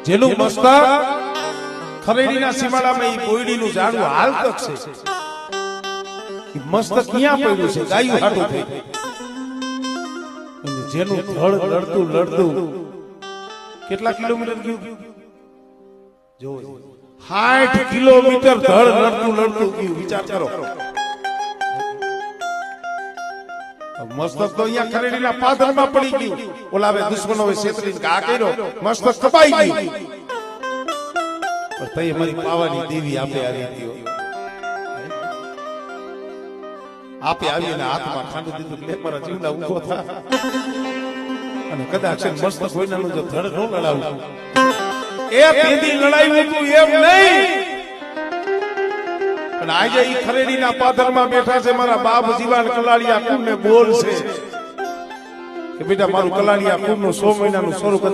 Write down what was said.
જેનું મસ્તક ખરેડીના સીમાડામાં ઈ કોયડીનું ઝાડું હાલ તક છે મસ્તક ક્યાં પડ્યું છે ગાયું હાટું થઈ અને જેનું ધડ લડતું લડતું કેટલા કિલોમીટર ગયું જો 60 કિલોમીટર ધડ લડતું લડતું ગયું વિચાર કરો મસ્તક તો અહીંયા ખરેડીના પાદરમાં પડી ગયું ઓલાવે દુશ્મનોએ છેતરીને ઘા કર્યો મસ્તક કપાઈ ગયું પણ તઈ અમારી પાવાની દેવી આપે આવી હતી આપે આવીને હાથમાં ખાંડ દીધું લે મારા જીવડા ઊભો થા અને કદાચ મસ્તક કોઈનાનું જો ધડ ન લડાવું એ પેદી લડાયું તું એમ નહીં અને આજે ઈ ખરેડીના પાદરમાં બેઠા છે મારા બાપ જીવાન કલાળિયા કુળને બોલ છે કે બેટા મારું કલાળિયા કુળનું 100 મહિનાનું સ્વરૂપ